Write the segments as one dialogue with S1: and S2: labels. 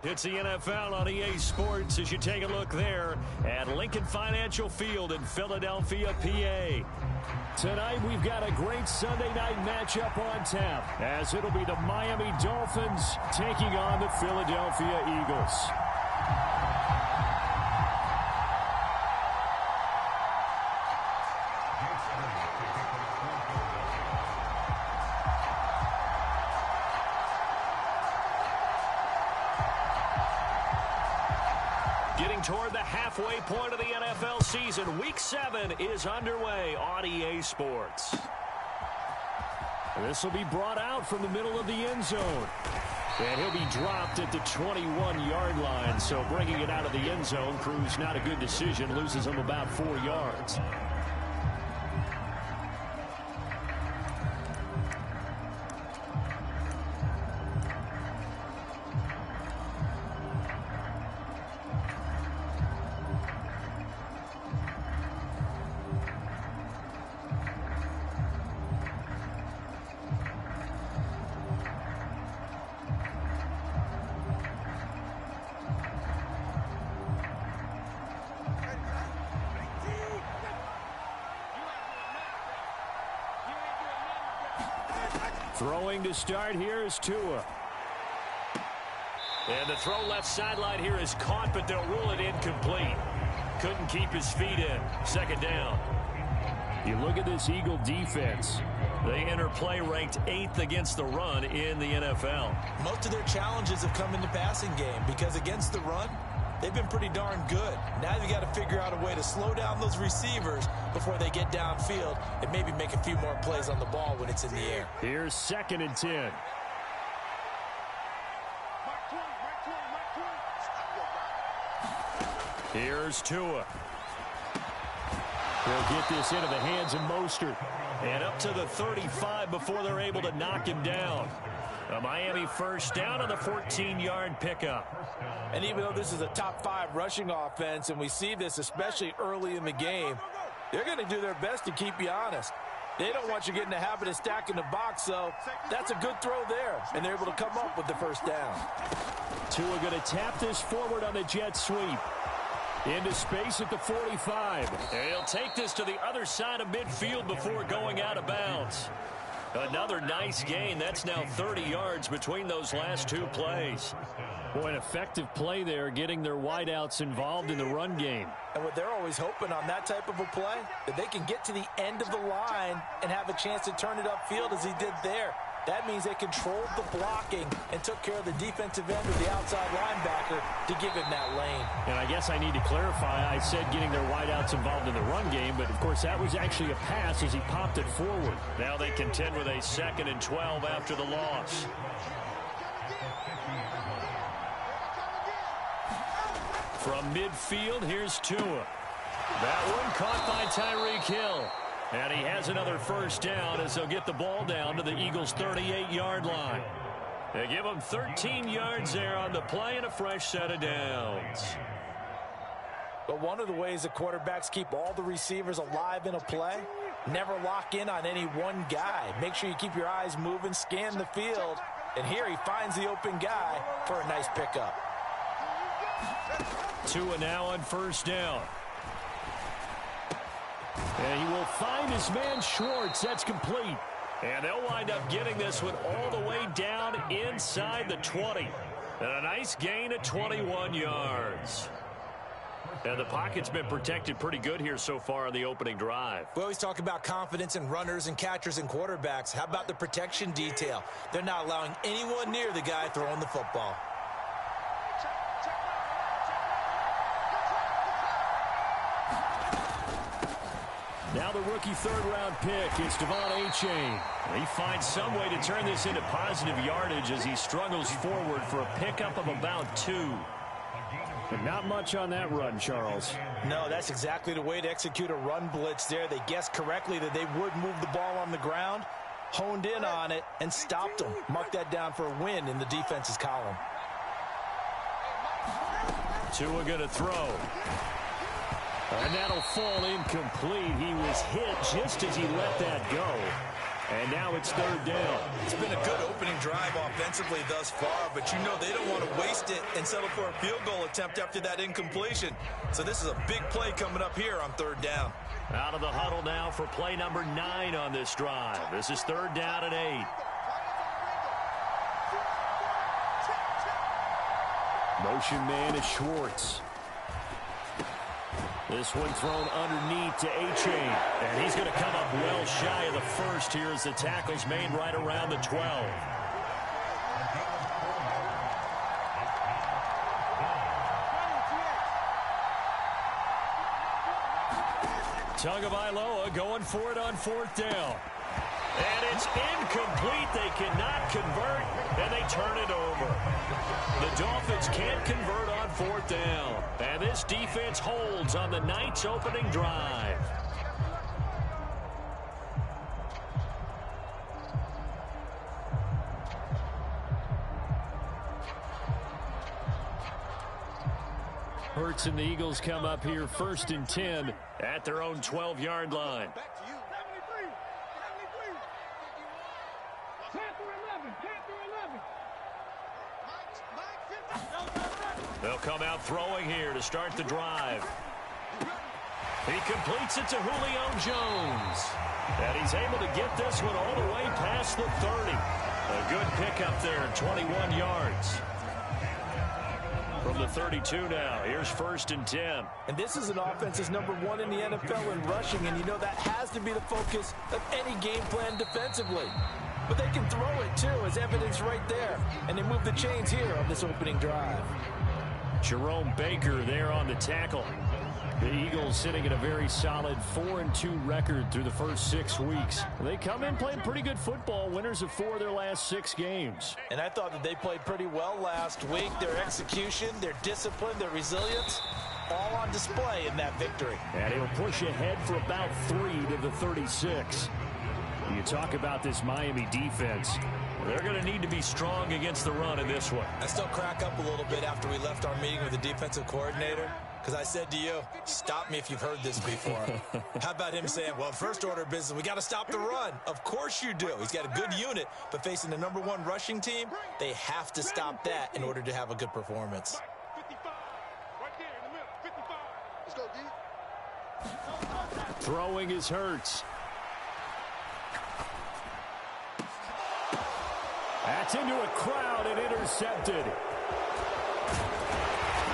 S1: It's the NFL on EA Sports as you take a look there at Lincoln Financial Field in Philadelphia, PA. Tonight we've got a great Sunday night matchup on tap as it'll be the Miami Dolphins taking on the Philadelphia Eagles. Getting toward the halfway point of the NFL season, Week 7 is underway on EA Sports. This will be brought out from the middle of the end zone. And he'll be dropped at the 21-yard line, so bringing it out of the end zone proves not a good decision, loses him about 4 yards. Throwing to start here is Tua. And the throw left sideline here is caught, but they'll rule it incomplete. Couldn't keep his feet in. Second down. You look at this Eagle defense. They enter play ranked 8th against the run in the NFL.
S2: Most of their challenges have come in the passing game because against the run, they've been pretty darn good. Now you've got to figure out a way to slow down those receivers before they get downfield and maybe make a few more plays on the ball when it's in the air.
S1: Here's 2nd and 10. Here's Tua. They'll get this into the hands of Mostert. And up to the 35 before they're able to knock him down. A Miami first down on the 14-yard pickup.
S2: And even though this is a top 5 rushing offense, and we see this especially early in the game, they're going to do their best to keep you honest. They don't want you getting the habit of stacking the box, so that's a good throw there. And they're able to come up with the first down.
S1: Tua going to tap this forward on the jet sweep. Into space at the 45. And he'll take this to the other side of midfield before going out of bounds. Another nice gain. That's now 30 yards between those last 2 plays. Boy, an effective play there, getting their wideouts involved in the run game.
S2: And what they're always hoping on that type of a play, that they can get to the end of the line and have a chance to turn it upfield as he did there. That means they controlled the blocking and took care of the defensive end of the outside linebacker to give him that lane.
S1: And I guess I need to clarify, I said getting their wideouts involved in the run game, but of course that was actually a pass as he popped it forward. Now they contend with a 2nd and 12 after the loss. From midfield, here's Tua. That one caught by Tyreek Hill. And he has another first down as they'll get the ball down to the Eagles' 38-yard line. They give them 13 yards there on the play and a fresh set of downs.
S2: But one of the ways that quarterbacks keep all the receivers alive in a play, never lock in on any one guy. Make sure you keep your eyes moving, scan the field. And here he finds the open guy for a nice pickup.
S1: Tua now on first down. And he will find his man Schwartz. That's complete. And they'll wind up getting this one all the way down inside the 20. And a nice gain of 21 yards. And the pocket's been protected pretty good here so far on the opening drive.
S2: We always talk about confidence in runners and catchers and quarterbacks. How about the protection detail? They're not allowing anyone near the guy throwing the football.
S1: Now the rookie third-round pick is Devon Achane. He finds some way to turn this into positive yardage as he struggles forward for a pickup of about 2. But not much on that run, Charles.
S2: No, that's exactly the way to execute a run blitz there. They guessed correctly that they would move the ball on the ground, honed in on it, and stopped them. Mark that down for a win in the defense's column.
S1: Tua going to throw. And that'll fall incomplete. He was hit just as he let that go. And now it's third down.
S2: It's been a good opening drive offensively thus far, but you know they don't want to waste it and settle for a field goal attempt after that incompletion. So this is a big play coming up here on third down.
S1: Out of the huddle now for play number 9 on this drive. This is third down and 8. Motion man is Schwartz. This one thrown underneath to A-Chain. And he's going to come up well shy of the first here as the tackle's made right around the 12. Tagovailoa going for it on fourth down. And it's incomplete. They cannot convert, and they turn it over. The Dolphins can't convert on fourth down. And this defense holds on the night's opening drive. Hurts and the Eagles come up here first and 10 at their own 12-yard line. They'll come out throwing here to start the drive. He completes it to Julio Jones. And he's able to get this one all the way past the 30. A good pickup there, 21 yards. From the 32 now, here's first and 10.
S2: And this is an offense that's number 1 in the NFL in rushing, and you know that has to be the focus of any game plan defensively. But they can throw it, too, as evidence right there. And they move the chains here on this opening drive.
S1: Jerome Baker there on the tackle. The Eagles sitting at a very solid 4-2 record through the first 6 weeks. They come in playing pretty good football, winners of 4 of their last 6 games.
S2: And I thought that they played pretty well last week. Their execution, their discipline, their resilience, all on display in that victory.
S1: And he'll push ahead for about 3 to the 36. You talk about this Miami defense. They're going to need to be strong against the run in this one.
S2: I still crack up a little bit after we left our meeting with the defensive coordinator, because I said to you, stop me if you've heard this before. How about him saying, well, first order of business, we got to stop the run. Of course you do. He's got a good unit, but facing the number 1 rushing team, they have to stop that in order to have a good performance.
S3: 55, right there in the middle, 55. Let's go, D.
S1: Throwing is Hurts. That's into a crowd and intercepted.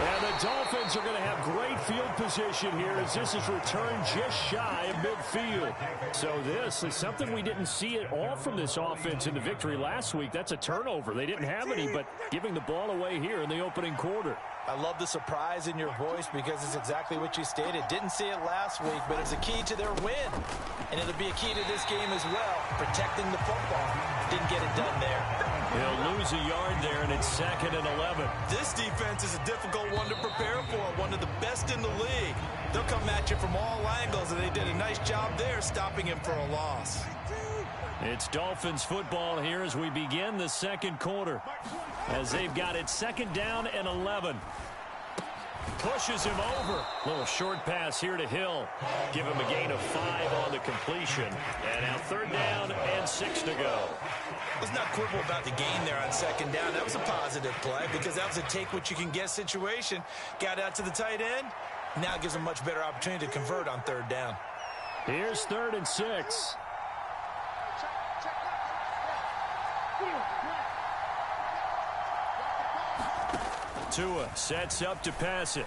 S1: And the Dolphins are going to have great field position here as this is returned just shy of midfield. So this is something we didn't see at all from this offense in the victory last week. That's a turnover. They didn't have any, but giving the ball away here in the opening quarter.
S2: I love the surprise in your voice because it's exactly what you stated. Didn't see it last week, but it's a key to their win. And it'll be a key to this game as well, protecting the football. Didn't get it done there.
S1: They'll lose a yard there, and it's 2nd and 11.
S2: This defense is a difficult one to prepare for, one of the best in the league. They'll come at you from all angles, and they did a nice job there stopping him for a loss.
S1: It's Dolphins football here as we begin the second quarter. As they've got it 2nd down and 11. Pushes him over. Little short pass here to Hill. Give him a gain of 5 on the completion. And now 3rd down and 6 to go.
S2: Let's not quibble about the gain there on 2nd down. That was a positive play because that was a take-what-you-can-get situation. Got out to the tight end. Now it gives them a much better opportunity to convert on 3rd down.
S1: Here's 3rd and 6. Tua sets up to pass it.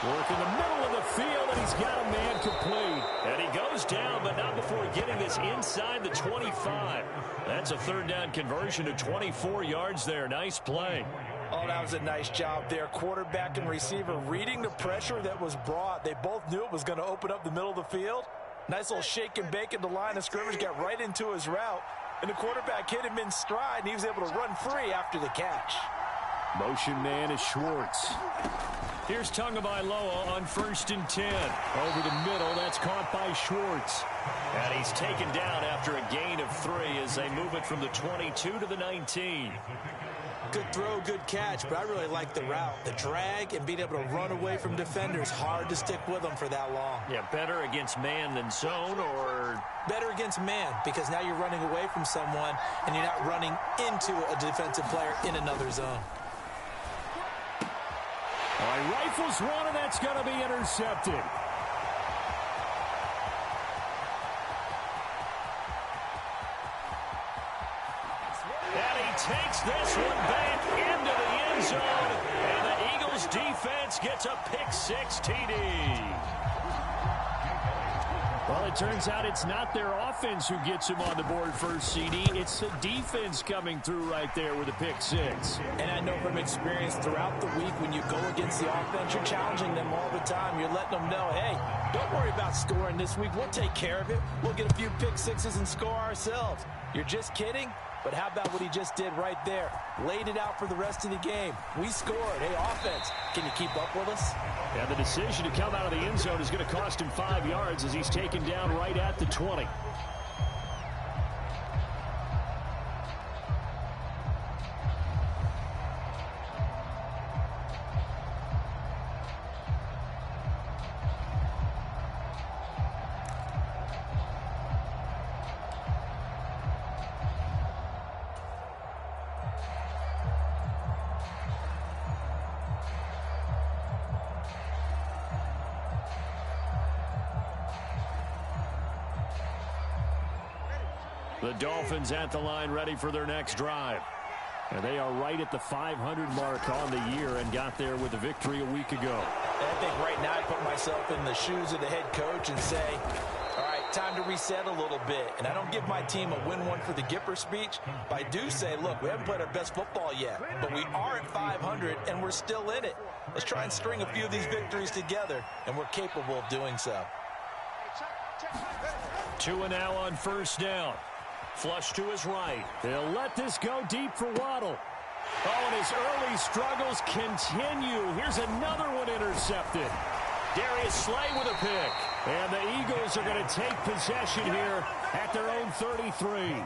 S1: Work in the middle of the field, and he's got a man complete. And he goes down, but not before getting this inside the 25. That's a 3rd down conversion to 24 yards there. Nice play.
S2: Oh, that was a nice job there. Quarterback and receiver reading the pressure that was brought. They both knew it was going to open up the middle of the field. Nice little shake and bake at the line of scrimmage, got right into his route. And the quarterback hit him in stride, and he was able to run free after the catch.
S1: Motion man is Schwartz. Here's Tagovailoa on 1st and 10. Over the middle, that's caught by Schwartz. And he's taken down after a gain of 3 as they move it from the 22 to the 19.
S2: Good throw, good catch, but I really like the route. The drag and being able to run away from defenders, hard to stick with them for that long.
S1: Yeah, better against man than zone, or?
S2: Better against man, because now you're running away from someone and you're not running into a defensive player in another zone.
S1: All right, rifles one, and that's going to be intercepted. And he takes this one back into the end zone, and the Eagles defense gets a pick-six TD. Well, it turns out it's not their offense who gets him on the board first, CD. It's the defense coming through right there with a pick-six.
S2: And I know from experience throughout the week, when you go against the offense, you're challenging them all the time. You're letting them know, hey, don't worry about scoring this week. We'll take care of it. We'll get a few pick-sixes and score ourselves. You're just kidding? But how about what he just did right there? Laid it out for the rest of the game. We scored. Hey, offense, can you keep up with us?
S1: Yeah, the decision to come out of the end zone is going to cost him 5 yards as he's taken down right at the 20. The Dolphins at the line, ready for their next drive. And they are right at the 500 mark on the year and got there with a victory a week ago.
S2: I think right now I put myself in the shoes of the head coach and say, all right, time to reset a little bit. And I don't give my team a win one for the Gipper speech, but I do say, look, we haven't played our best football yet, but we are at 500 and we're still in it. Let's try and string a few of these victories together, and we're capable of doing so.
S1: 2 now on first down. Flush to his right. He'll let this go deep for Waddle. Oh, and his early struggles continue. Here's another one intercepted. Darius Slay with a pick. And the Eagles are going to take possession here at their own 33.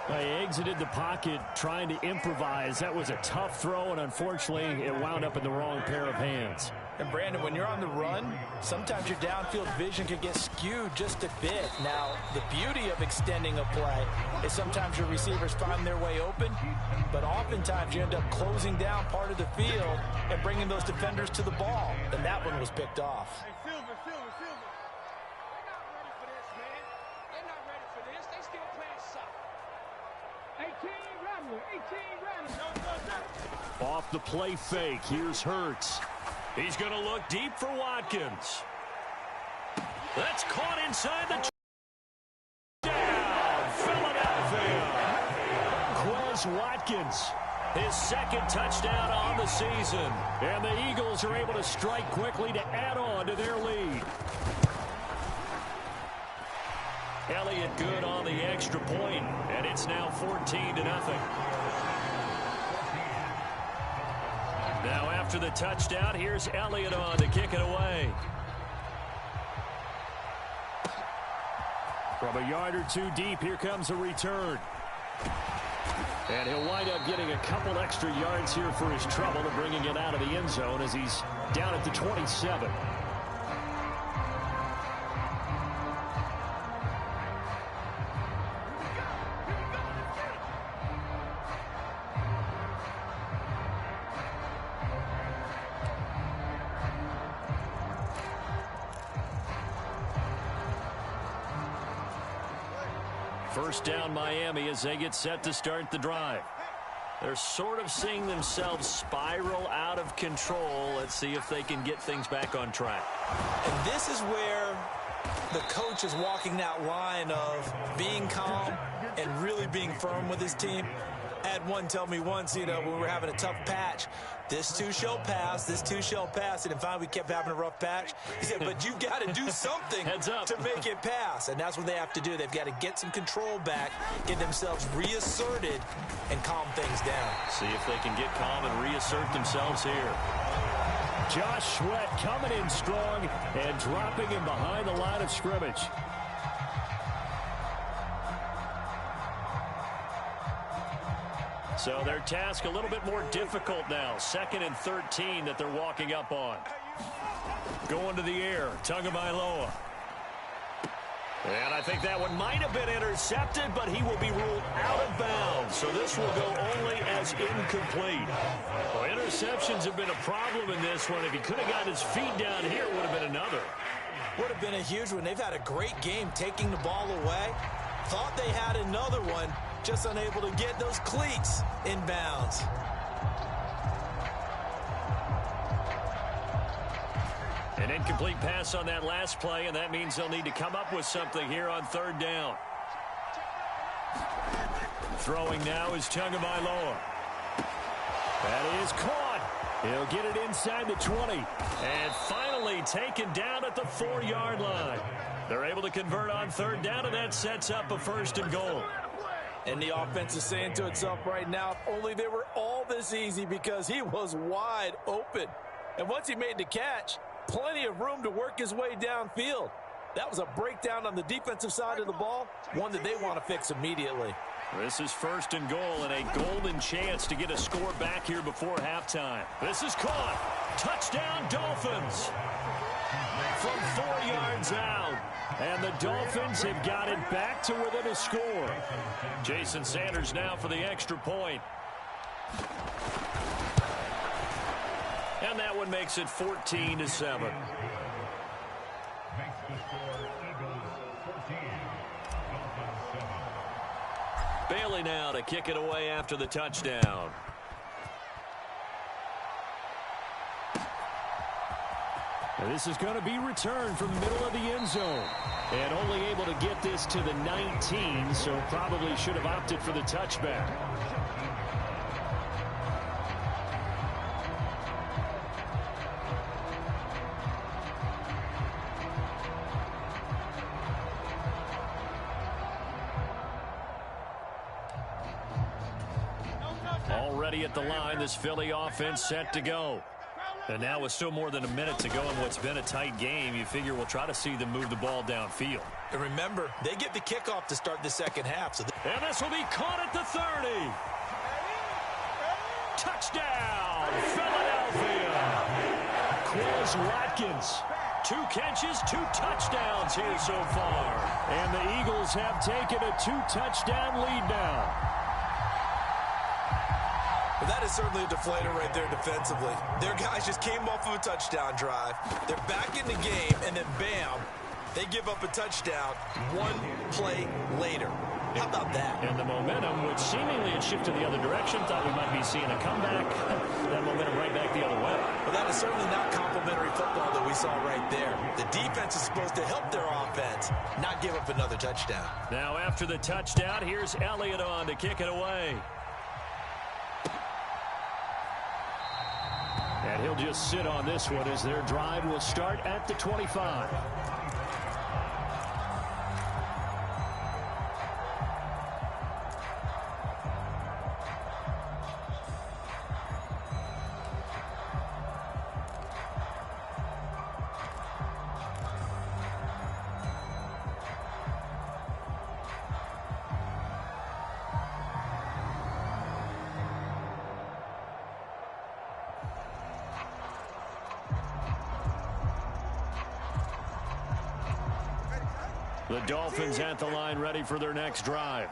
S1: They exited the pocket trying to improvise. That was a tough throw, and unfortunately, it wound up in the wrong pair of hands.
S2: And, Brandon, when you're on the run, sometimes your downfield vision can get skewed just a bit. Now, the beauty of extending a play is sometimes your receivers find their way open, but oftentimes you end up closing down part of the field and bringing those defenders to the ball. And that one was picked off.
S3: Hey, Silver. They're not ready for this. They're not ready for this. They still playing soft. 18 running.
S1: Off the play fake. Here's Hurts. He's going to look deep for Watkins. That's caught inside the down. Philadelphia. Quez Watkins. His second touchdown on the season. And the Eagles are able to strike quickly to add on to their lead. Elliott good on the extra point, and it's now 14-0. Now after the touchdown, here's Elliott on to kick it away. From a yard or two deep, here comes a return. And he'll wind up getting a couple extra yards here for his trouble and bringing it out of the end zone as he's down at the 27. First down Miami as they get set to start the drive. They're sort of seeing themselves spiral out of control. Let's see if they can get things back on track.
S2: And this is where the coach is walking that line of being calm and really being firm with his team. I had one tell me once, when we were having a tough patch, this too shall pass, this too shall pass. And finally we kept having a rough patch. He said, but you've got to do something to make it pass. And that's what they have to do. They've got to get some control back, get themselves reasserted, and calm things down.
S1: See if they can get calm and reassert themselves here. Josh Sweat coming in strong and dropping him behind the line of scrimmage. So their task a little bit more difficult now. 2nd and 13 that they're walking up on. Going to the air, Tagovailoa. And I think that one might have been intercepted, but he will be ruled out of bounds. So this will go only as incomplete. Well, interceptions have been a problem in this one. If he could have got his feet down here, it would have been another.
S2: Would have been a huge one. They've had a great game taking the ball away. Thought they had another one, just unable to get those cleats in bounds.
S1: An incomplete pass on that last play, and that means they'll need to come up with something here on 3rd down. Throwing now is Tagovailoa. That is caught. He'll get it inside the 20. And finally taken down at the 4-yard line. They're able to convert on 3rd down, and that sets up a 1st and goal.
S2: And the offense is saying to itself right now, if only they were all this easy, because he was wide open. And once he made the catch, plenty of room to work his way downfield. That was a breakdown on the defensive side of the ball, one that they want to fix immediately.
S1: This is 1st and goal, and a golden chance to get a score back here before halftime. This is caught. Touchdown, Dolphins. From 4 yards out. And the Dolphins have got it back to within a score. Jason Sanders now for the extra point. And that one makes it 14-7. Bailey now to kick it away after the touchdown. And this is going to be returned from the middle of the end zone. And only able to get this to the 19, so probably should have opted for the touchback. Already at the line, this Philly offense set to go. And now with still more than a minute to go in what's been a tight game, you figure we'll try to see them move the ball downfield.
S2: And remember, they get the kickoff to start the second half.
S1: And this will be caught at the 30. Touchdown, Philadelphia. Quez Watkins. 2 catches, 2 touchdowns here so far. And the Eagles have taken a 2-touchdown lead now.
S2: Well, that is certainly a deflator right there defensively. Their guys just came off of a touchdown drive. They're back in the game, and then bam, they give up a touchdown 1 play later. How about that?
S1: And the momentum, which seemingly had shifted the other direction, thought we might be seeing a comeback. That momentum right back the other way.
S2: Well, that is certainly not complimentary football that we saw right there. The defense is supposed to help their offense, not give up another touchdown.
S1: Now after the touchdown, here's Elliott on to kick it away. And he'll just sit on this one as their drive will start at the 25. The Dolphins at the line ready for their next drive.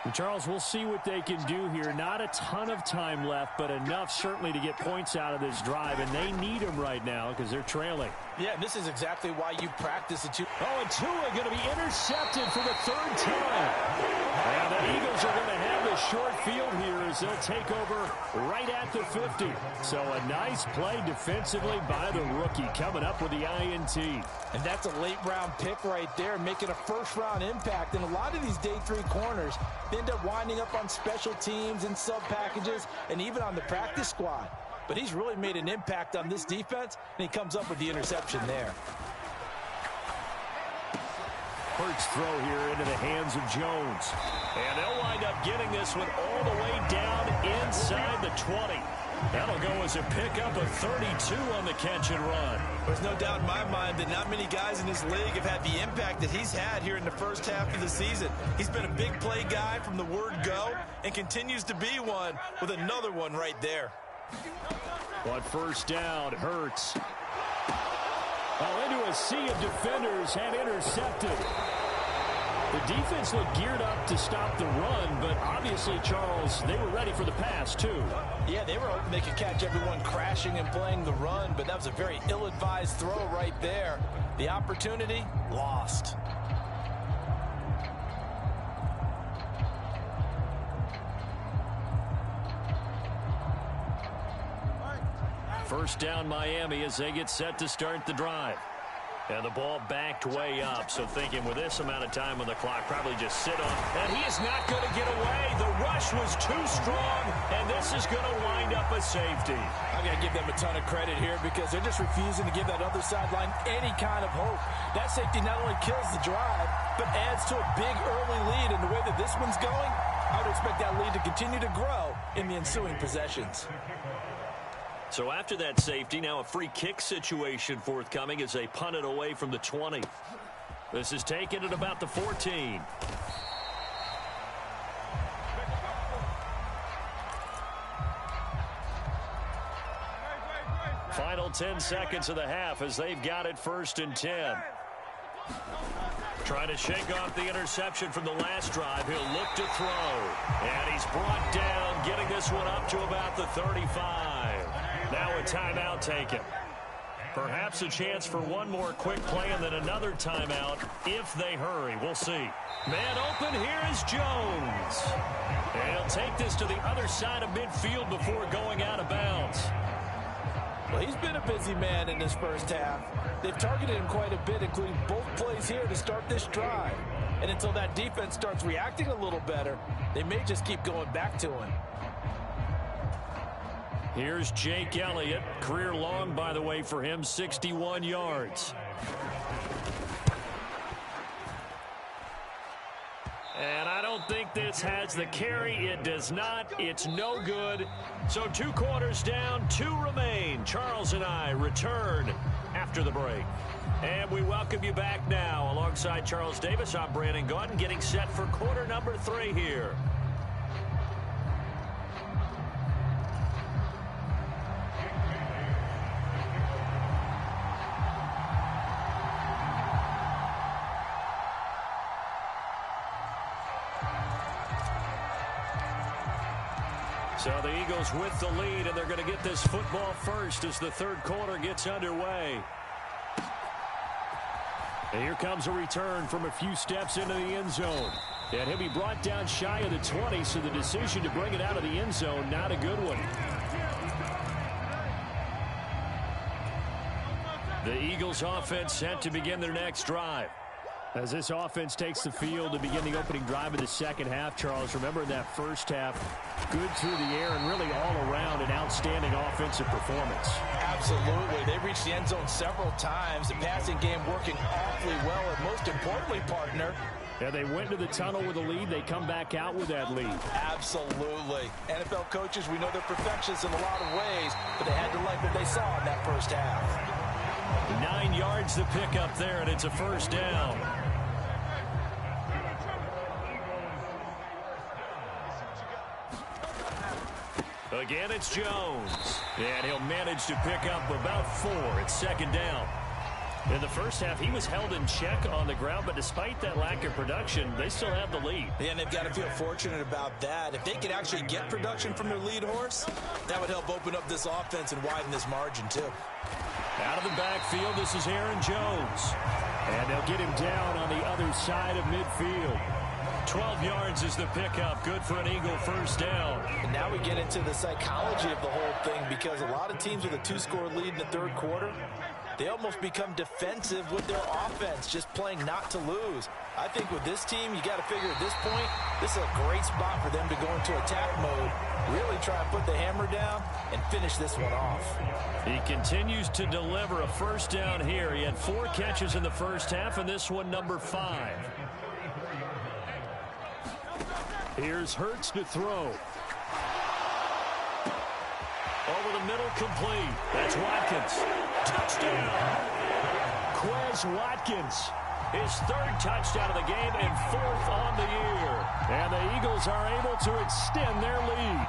S1: And Charles, we'll see what they can do here. Not a ton of time left, but enough certainly to get points out of this drive, and they need them right now because they're trailing.
S2: Yeah, this is exactly why you practice it.
S1: Oh, and Tua going to be intercepted for the 3rd time. And the Eagles are going to have the short field here as they'll take over right at the 50. So a nice play defensively by the rookie coming up with the INT.
S2: And that's a late-round pick right there, making a first-round impact. And a lot of these day 3 corners end up winding up on special teams and sub-packages and even on the practice squad. But he's really made an impact on this defense, and he comes up with the interception there.
S1: Hurts throw here into the hands of Jones. And they'll wind up getting this one all the way down inside the 20. That'll go as a pickup of 32 on the catch and run.
S2: There's no doubt in my mind that not many guys in this league have had the impact that he's had here in the first half of the season. He's been a big play guy from the word go and continues to be one with another one right there.
S1: But first down, Hurts. Into a sea of defenders and intercepted. The defense looked geared up to stop the run, but obviously, Charles, they were ready for the pass, too.
S2: Yeah, they were hoping they could catch everyone crashing and playing the run, but that was a very ill-advised throw right there. The opportunity, lost.
S1: First down, Miami, as they get set to start the drive. And the ball backed way up, so thinking with this amount of time on the clock, probably just sit on. And he is not going to get away. The rush was too strong, and this is going to wind up a safety.
S2: I've got to give them a ton of credit here because they're just refusing to give that other sideline any kind of hope. That safety not only kills the drive, but adds to a big early lead. And the way that this one's going, I would expect that lead to continue to grow in the ensuing possessions.
S1: So after that safety, now a free kick situation forthcoming as they punt it away from the 20. This is taken at about the 14. Final 10 seconds of the half as they've got it 1st and 10. Trying to shake off the interception from the last drive. He'll look to throw. And he's brought down, getting this one up to about the 35. Now a timeout taken. Perhaps a chance for one more quick play and then another timeout if they hurry. We'll see. Man open, here is Jones. And he'll take this to the other side of midfield before going out of bounds.
S2: Well, he's been a busy man in this first half. They've targeted him quite a bit, including both plays here to start this drive. And until that defense starts reacting a little better, they may just keep going back to him.
S1: Here's Jake Elliott. Career long, by the way, for him, 61 yards. And I don't think this has the carry. It does not. It's no good. So 2 quarters down, 2 remain. Charles and I return after the break. And we welcome you back now. Alongside Charles Davis, I'm Brandon Gaudin, getting set for quarter number 3 here. So the Eagles with the lead, and they're going to get this football first as the 3rd quarter gets underway. And here comes a return from a few steps into the end zone. And he'll be brought down shy of the 20, so the decision to bring it out of the end zone, not a good one. The Eagles offense set to begin their next drive. As this offense takes the field to begin the opening drive of the second half, Charles, remember in that first half, good through the air and really all around an outstanding offensive performance.
S2: Absolutely. They reached the end zone several times. The passing game working awfully well, and most importantly, partner,
S1: yeah, they went to the tunnel with a lead. They come back out with that lead.
S2: Absolutely. NFL coaches, we know they're perfectionists in a lot of ways, but they had to like what they saw in that first half.
S1: 9 yards to pick up there, and it's a first down. Again, it's Jones. And he'll manage to pick up about 4. It's 2nd down. In the first half, he was held in check on the ground, but despite that lack of production, they still have the lead.
S2: Yeah, and they've got to feel fortunate about that. If they could actually get production from their lead horse, that would help open up this offense and widen this margin, too.
S1: Out of the backfield, this is Aaron Jones. And they'll get him down on the other side of midfield. 12 yards is the pickup. Good for an Eagle first down.
S2: And now we get into the psychology of the whole thing, because a lot of teams with a 2-score lead in the 3rd quarter, they almost become defensive with their offense, just playing not to lose. I think with this team, you got to figure at this point, this is a great spot for them to go into attack mode, really try to put the hammer down and finish this one off.
S1: He continues to deliver a first down here. He had 4 catches in the first half, and this one number 5. Here's Hurts to throw. over the middle, complete. That's Watkins. Touchdown! Quez Watkins. His third touchdown of the game and fourth on the year. And the Eagles are able to extend their lead.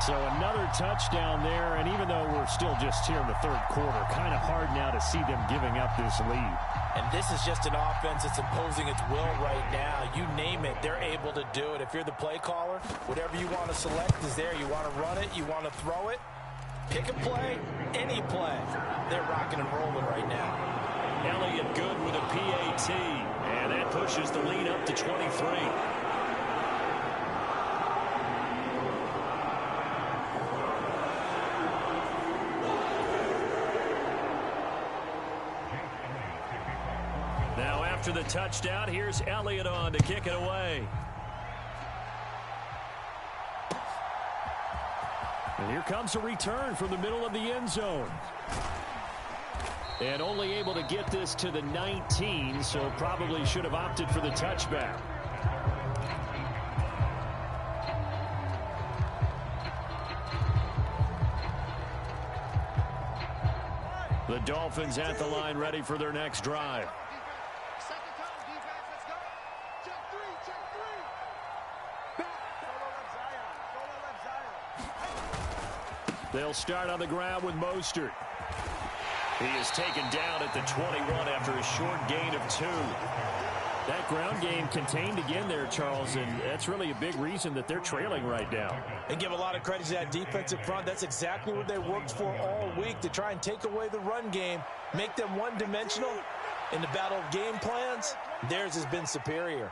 S1: So another touchdown there, and even though we're still just here in the third quarter, kind of hard now to see them giving up this lead.
S2: And this is just an offense that's imposing its will right now. You name it, they're able to do it. If you're the play caller, whatever you want to select is there. You want to run it, you want to throw it, pick a play, any play. They're rocking and rolling right now.
S1: Elliott good with a PAT, and that pushes the lead up to 23. Now after the touchdown, here's Elliott on to kick it away. And here comes a return from the middle of the end zone. And only able to get this to the 19, so probably should have opted for the touchback. The Dolphins at the line ready for their next drive. They'll start on the ground with Mostert. He is taken down at the 21 after a short gain of 2. That ground game contained again there, Charles, and that's really a big reason that they're trailing right now.
S2: And give a lot of credit to that defensive front. That's exactly what they worked for all week, to try and take away the run game, make them one-dimensional. In the battle of game plans, theirs has been superior.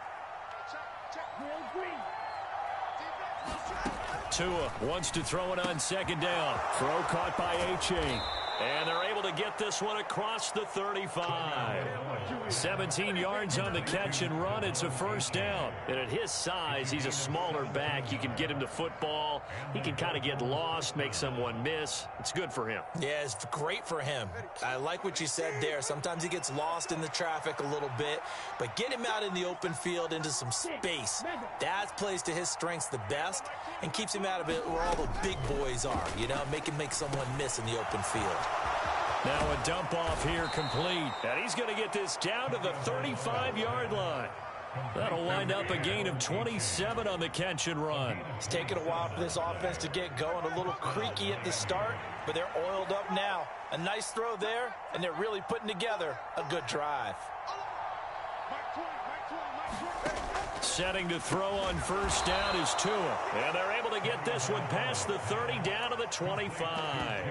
S1: Tua wants to throw it on second down. Throw caught by A-Chain. And they're able to get this one across the 35. 17 yards on the catch and run. It's a first down. And at his size, he's a smaller back. You can get him to football. He can kind of get lost, make someone miss. It's good for him.
S2: Yeah, it's great for him. I like what you said there. Sometimes he gets lost in the traffic a little bit. But get him out in the open field into some space. That plays to his strengths the best and keeps him out of it where all the big boys are. You know, make someone miss in the open field.
S1: Now a dump off here complete. And he's going to get this down to the 35-yard line. That'll wind up a gain of 27 on the catch and run.
S2: It's taken a while for this offense to get going. A little creaky at the start, but they're oiled up now. A nice throw there, and they're really putting together a good drive.
S1: Setting to throw on first down is Tua. And they're able to get this one past the 30 down to the 25.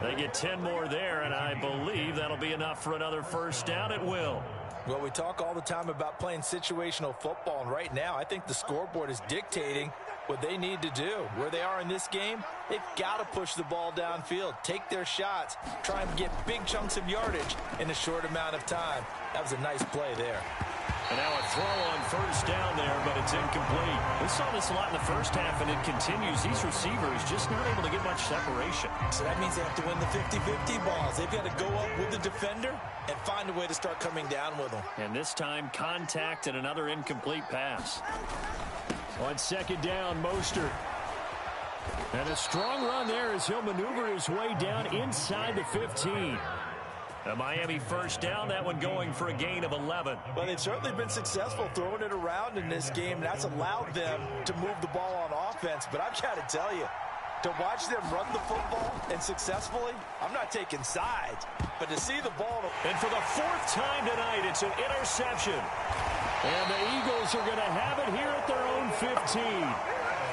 S1: They get 10 more there, and I believe that'll be enough for another first down. It will.
S2: Well, we talk all the time about playing situational football, and right now I think the scoreboard is dictating what they need to do. Where they are in this game, they've got to push the ball downfield, take their shots, try and get big chunks of yardage in a short amount of time. That was a nice play there.
S1: And now a throw on first down there, but it's incomplete. We saw this a lot in the first half, and it continues. These receivers just not able to get much separation.
S2: So that means they have to win the 50-50 balls. They've got to go up with the defender and find a way to start coming down with them.
S1: And this time, contact and another incomplete pass. On second down, Mostert. And a strong run there as he'll maneuver his way down inside the 15. A Miami first down, that one going for a gain of 11.
S2: Well, they've certainly been successful throwing it around in this game. That's allowed them to move the ball on offense. But I've got to tell you, to watch them run the football and successfully, I'm not taking sides. But to see the ball...
S1: And for the fourth time tonight, it's an interception. And the Eagles are going to have it here at their own 15.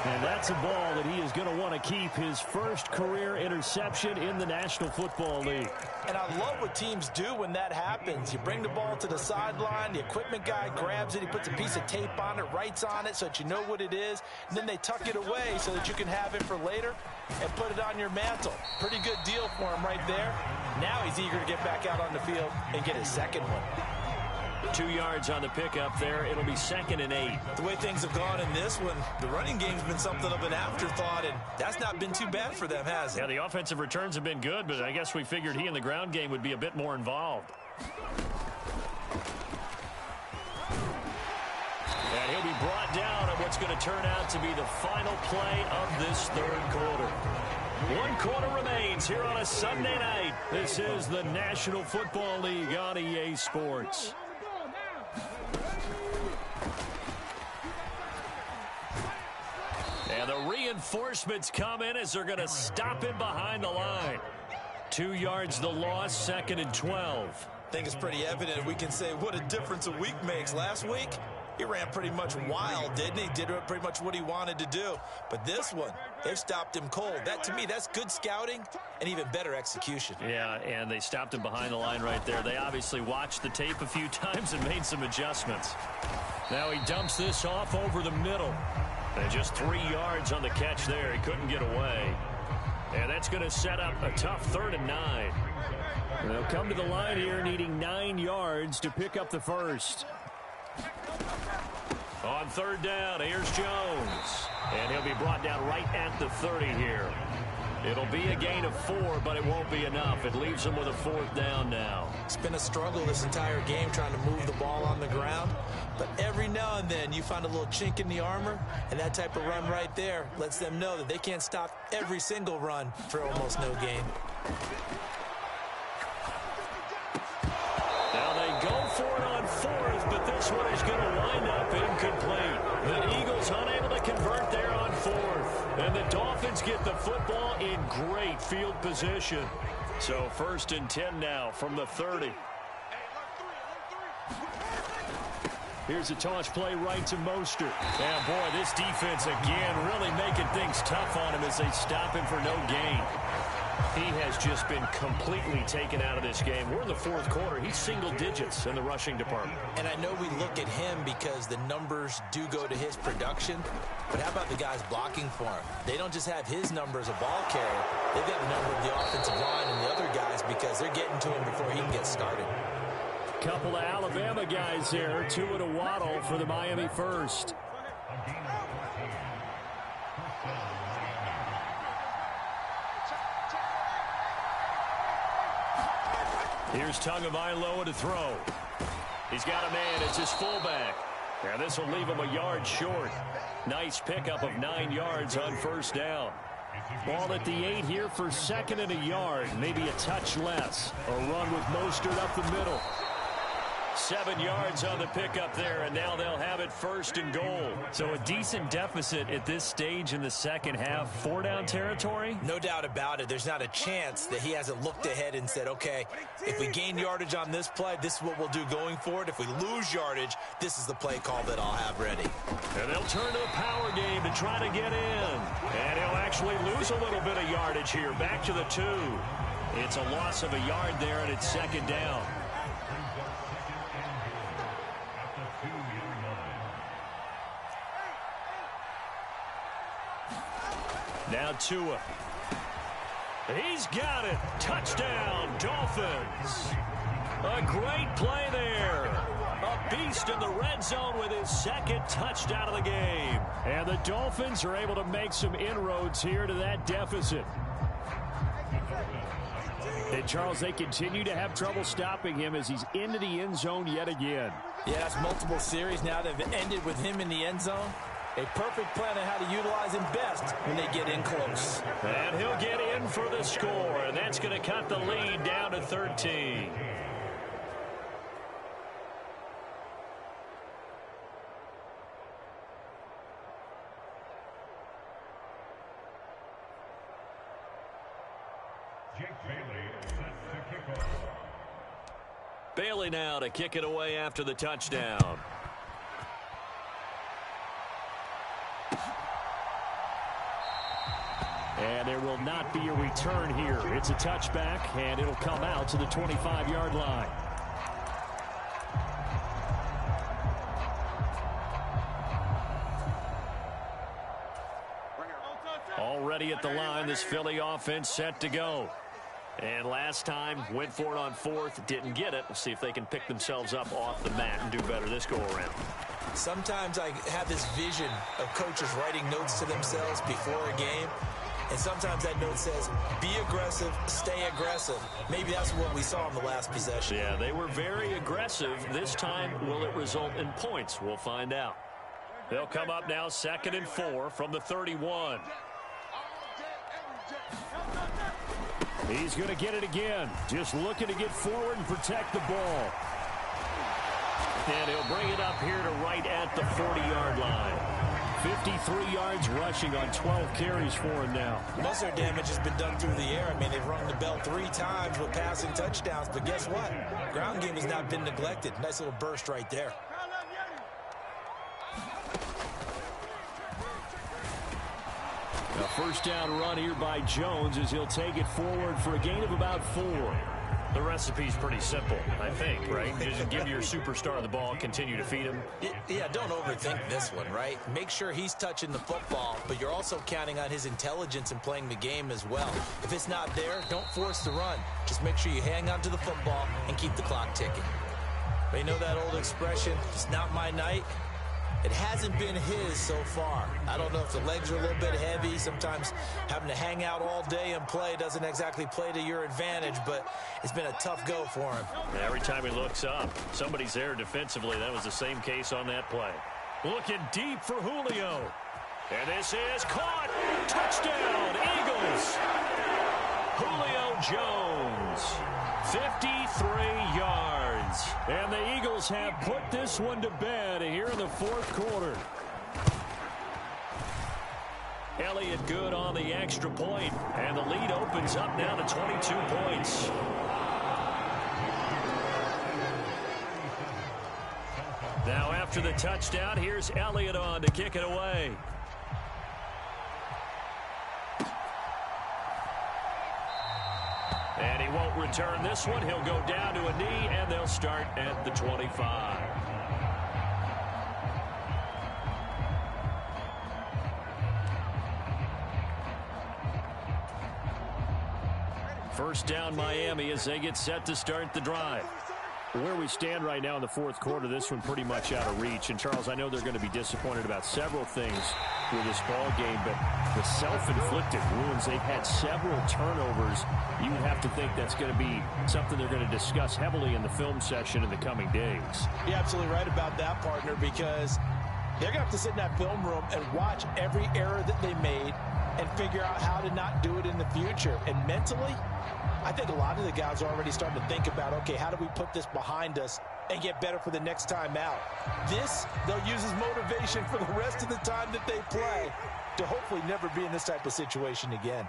S1: And that's a ball that he is going to want to keep, his first career interception in the National Football League.
S2: And I love what teams do when that happens. You bring the ball to the sideline, the equipment guy grabs it, he puts a piece of tape on it, writes on it so that you know what it is, and then they tuck it away so that you can have it for later and put it on your mantle. Pretty good deal for him right there. Now he's eager to get back out on the field and get his second one.
S1: 2 yards on the pickup there. It'll be 2nd and 8.
S2: The way things have gone in this one, the running game's been something of an afterthought, and that's not been too bad for them, has it?
S1: Yeah, the offensive returns have been good, but I guess we figured he in the ground game would be a bit more involved. And he'll be brought down on what's going to turn out to be the final play of this third quarter. One quarter remains here on a Sunday night. This is the National Football League on EA Sports. And the reinforcements come in as they're going to stop him behind the line. 2 yards the loss, 2nd and 12.
S2: I think it's pretty evident. We can say what a difference a week makes. Last week, he ran pretty much wild, didn't he? Did pretty much what he wanted to do. But this one, they've stopped him cold. That, to me, that's good scouting and even better execution.
S1: Yeah, and they stopped him behind the line right there. They obviously watched the tape a few times and made some adjustments. Now he dumps this off over the middle. And just 3 yards on the catch there. He couldn't get away. And that's going to set up a tough 3rd and 9. They'll come to the line here needing 9 yards to pick up the first. On 3rd down, here's Jones. And he'll be brought down right at the 30 here. It'll be a gain of 4, but it won't be enough. It leaves them with a 4th down now.
S2: It's been a struggle this entire game trying to move the ball on the ground. But every now and then you find a little chink in the armor, and that type of run right there lets them know that they can't stop every single run for almost no gain.
S1: Now they go for it on 4th, but this one is going to wind up incomplete. The Eagles unable to convert there on 4th. And the Dolphins get the football in great field position. So 1st and 10 now from the 30. Here's a toss play right to Mostert. And boy, this defense again really making things tough on him as they stop him for no gain. He has just been completely taken out of this game. We're in the 4th quarter. He's single digits in the rushing department.
S2: And I know we look at him because the numbers do go to his production. But how about the guys blocking for him? They don't just have his number as a ball carrier. They've got the number of the offensive line and the other guys because they're getting to him before he can get started.
S1: Couple of Alabama guys there. Tua to Waddle for the Miami first. Here's Tagovailoa to throw. He's got a man. It's his fullback. And this will leave him a yard short. Nice pickup of 9 yards on 1st down. Ball at the 8 here for 2nd and a yard. Maybe a touch less. A run with Mostert up the middle. 7 yards on the pickup there, and now they'll have it 1st and goal. So a decent deficit at this stage in the second half. 4-down territory?
S2: No doubt about it. There's not a chance that he hasn't looked ahead and said, okay, if we gain yardage on this play, this is what we'll do going forward. If we lose yardage, this is the play call that I'll have ready.
S1: And they'll turn to the power game to try to get in. And he'll actually lose a little bit of yardage here. Back to the 2. It's a loss of a yard there, and it's 2nd down. Now Tua. He's got it. Touchdown, Dolphins. A great play there. A beast in the red zone with his 2nd touchdown of the game. And the Dolphins are able to make some inroads here to that deficit. And Charles, they continue to have trouble stopping him as he's into the end zone yet again.
S2: Yeah, it's multiple series now that have ended with him in the end zone. A perfect plan on how to utilize him best when they get in close.
S1: And he'll get in for the score, and that's going to cut the lead down to 13. Bailey now to kick it away after the touchdown. And there will not be a return here. It's a touchback, and it'll come out to the 25-yard line. Already at the line, this Philly offense set to go. And last time, went for it on 4th, didn't get it. We'll see if they can pick themselves up off the mat and do better this go-around.
S2: Sometimes I have this vision of coaches writing notes to themselves before a game. And sometimes that note says, be aggressive, stay aggressive. Maybe that's what we saw in the last possession.
S1: Yeah, they were very aggressive. This time, will it result in points? We'll find out. They'll come up now 2nd and 4 from the 31. He's going to get it again. Just looking to get forward and protect the ball. And he'll bring it up here to right at the 40-yard line. 53 yards rushing on 12 carries for him now.
S2: Most of their damage has been done through the air. I mean, they've rung the bell 3 times with passing touchdowns, but guess what? Ground game has not been neglected. Nice little burst right there.
S1: A first down run here by Jones as he'll take it forward for a gain of about 4.
S4: The recipe's pretty simple, I think, right? Just give your superstar the ball, continue to feed him.
S2: Yeah, don't overthink this one, right? Make sure he's touching the football, but you're also counting on his intelligence in playing the game as well. If it's not there, don't force the run. Just make sure you hang on to the football and keep the clock ticking. But you know that old expression, it's not my night? It hasn't been his so far. I don't know if the legs are a little bit heavy. Sometimes having to hang out all day and play doesn't exactly play to your advantage, but it's been a tough go for him.
S4: Every time he looks up, somebody's there defensively. That was the same case on that play.
S1: Looking deep for Julio. And this is caught. Touchdown, Eagles. Julio Jones, 53 yards. And the Eagles have put this one to bed here in the fourth quarter. Elliott good on the extra point, and the lead opens up now to 22 points. Now after the touchdown, here's Elliott on to kick it away. And he won't return this one. He'll go down to a knee, and they'll start at the 25. First down, Miami, as they get set to start the drive. Where we stand right now in the fourth quarter, this one pretty much out of reach. And, Charles, I know they're going to be disappointed about several things with this ball game, but the self-inflicted wounds, they've had several turnovers. You would have to think that's going to be something they're going to discuss heavily in the film session in the coming days.
S2: You're absolutely right about that, partner, because they're going to have to sit in that film room and watch every error that they made and figure out how to not do it in the future. And mentally, I think a lot of the guys are already starting to think about, okay, how do we put this behind us and get better for the next time out? This, they'll use as motivation for the rest of the time that they play to hopefully never be in this type of situation again.